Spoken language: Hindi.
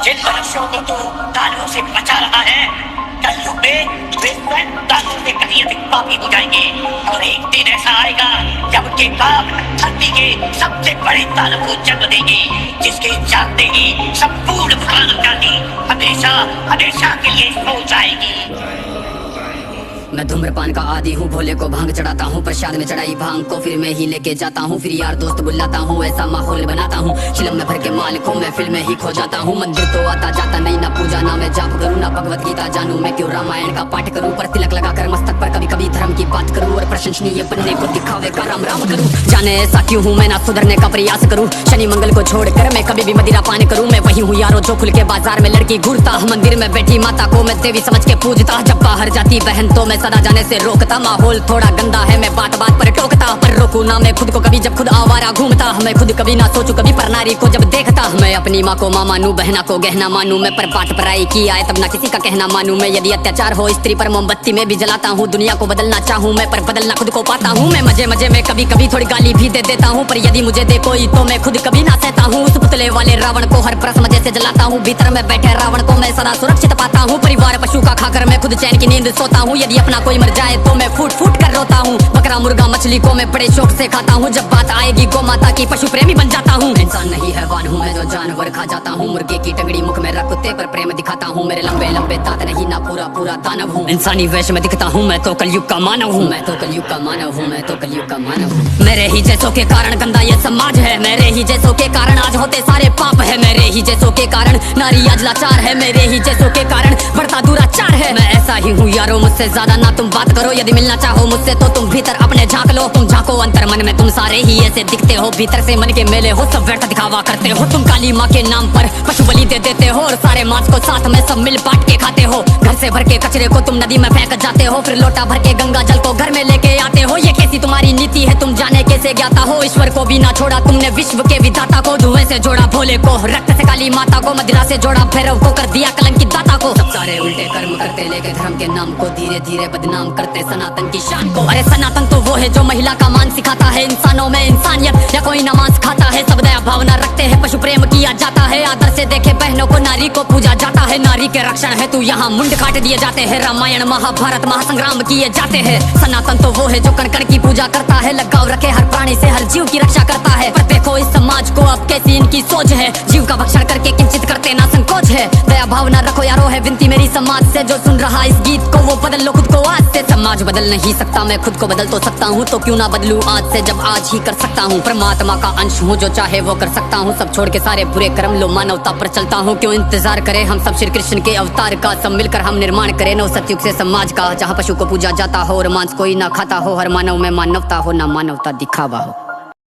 जिन मनुष्यों को तू तालों से बचा रहा है, कल युग में वे स्वयं तालों से कहीं अधिक पापी हो जाएंगे और एक दिन ऐसा आएगा जब उनके पाप धरती के सबसे बड़े तालों को जन्म देंगे, जिसके जानते ही संपूर्ण मानव जाति हमेशा हमेशा के लिए सो जाएगी। मैं धूम्रपान का आदी हूँ, भोले को भांग चढ़ाता हूँ, प्रसाद में चढ़ाई भांग को फिर मैं ही लेके जाता हूँ, फिर यार दोस्त बुलाता हूँ, ऐसा माहौल बनाता हूँ, चिलम में भर के माल को मैं फिल्म में ही खो जाता हूँ। मंदिर तो आता जाता नहीं, ना पूजा ना मैं जाप करूँ, ना भगवत गीता जानू, मैं क्यों रामायण का पाठ करूँ, पर तिलक लगाकर मस्तक पर कभी कभी धर्म की बात करूँ और प्रशंसनीय बनने को दिखावे का राम राम करूँ। जाने ऐसा क्यों हूँ मैं ना सुधरने का प्रयास करूँ, शनि मंगल को छोड़कर मैं कभी भी मदिरा पान करूँ। मैं वही हूँ यारो जो खुल के बाजार में लड़की घूरता, मंदिर में बैठी माता को मैं देवी समझ के पूजता, जब बाहर जाती बहन तो मैं सदा जाने से रोकता। माहौल थोड़ा गंदा है, मैं बात बात पर टोकता, पर रोकू ना मैं खुद को कभी जब खुद आवारा घूमता। मैं खुद कभी ना सोचू कभी पर नारी को जब देखता, मैं अपनी माँ को माँ मानू, बहना को गहना मानू, मैं पर बात पराई की आए तब ना किसी का कहना मानू। मैं यदि अत्याचार हो स्त्री पर मोमबत्ती में भी जलाता हूँ, दुनिया को बदलना चाहूँ मैं पर बदलना खुद को पाता हूँ। मैं मजे मजे में कभी कभी थोड़ी गाली भी दे देता हूँ, पर यदि मुझे दे कोई तो मैं खुद कभी ना सहता हूँ। उस पुतले वाले रावण को हर प्रश्न मजे से जलाता हूँ, भीतर में बैठे रावण को मैं सदा सुरक्षित पाता हूँ। परिवार पशु का खाकर मैं खुद चैन की नींद सोता हूँ, यदि अपना कोई मर जाए तो मैं फूट फूट कर रोता हूँ। बकरा मुर्गा मछली को मैं बड़े शौक से खाता हूँ, जब बात आएगी गौ माता की पशु प्रेमी बन जाता हूँ। इंसान नहीं हैवान हूँ मैं जो जानवर खा जाता हूँ, मुर्गे की टंगड़ी मुख में रख कुत्ते पर प्रेम दिखाता हूँ, मेरे लंबे लंबे दांत नहीं ना पूरा पूरा दानव हूँ। इंसानी वेश में दिखता हूँ मैं तो कलयुग का मानव हूँ, मैं तो कलयुग का मानव हूँ, मैं तो कलयुग का मानव हूँ। मेरे ही जैसों के कारण गंदा ये समाज है, मेरे ही जैसों के कारण आज होते सारे पाप है, मेरे ही जैसों के कारण नारी आज लाचार है, मेरे ही जैसों के कारण बढ़ता दुराचार है। मैं ऐसा ही हूँ यारो, मुझसे ज्यादा ना तुम बात करो, यदि मिलना चाहो मुझसे तो तुम भीतर अपने झांक लो। तुम झांको अंतर मन में, तुम सारे ही ऐसे दिखते हो, भीतर से मन के मेले हो, सब व्यर्थ दिखावा करते हो। तुम काली माँ के नाम पर पशु बलि दे देते हो और सारे मांस को साथ में सब मिल बांट के खाते हो। घर से भर के कचरे को तुम नदी में फेंक जाते हो, फिर लोटा भर के गंगा जल को घर में लेके आते हो। ये कैसी तुम्हारी नीति है, तुम जाने कैसे ज्ञाता हो। ईश्वर को भी ना छोड़ा तुमने, विश्व के विधाता को धुएं से जोड़ा, भोले को रक्त से काली माता को, मदिरा से जोड़ा भैरव को, कर दिया कलंकित दाता को। सब सारे उल्टे कर्म करते लेके धर्म के नाम को धीरे धीरे बदनाम करते सनातन की शान को। अरे सनातन तो वो है जो महिला का मान सिखाता है, इंसानों में इंसानियत या कोई नमाज खाता है, सब दया भावना रखते हैं, पशु प्रेम किया जाता है, आदर से देखे बहनों को, नारी को पूजा जाता है, नारी के रक्षण है तू यहाँ मुंड काट दिए जाते हैं, रामायण महाभारत महासंग्राम किए जाते हैं। सनातन तो वो है जो कण कण की पूजा करता है, लगाव रखे हर प्राणी से, हर जीव की रक्षा करता है। पर देखो इस समाज को अब कैसी इनकी सोच है, जीव का भक्षण करके किंचित करते ना संकोच है। दया भावना रखो यारो है विनती मेरी समाज से, जो सुन रहा इस गीत को वो बदल लो खुद को आज से। समाज बदल नहीं सकता मैं खुद को बदल तो सकता हूँ, तो क्यों ना बदलूं आज से जब आज ही कर सकता हूँ। परमात्मा का अंश हूँ, जो चाहे वो कर सकता हूँ, सब छोड़ के सारे बुरे कर्म लो, मानवता पर चलता हूँ। क्यों इंतजार करें हम सब श्री कृष्ण के अवतार का, सब मिलकर हम निर्माण करें नव सतयुग से समाज का, जहाँ पशु को पूजा जाता हो और मांस कोई ना खाता हो, हर मानव में मानवता हो ना मानवता दिखावा हो।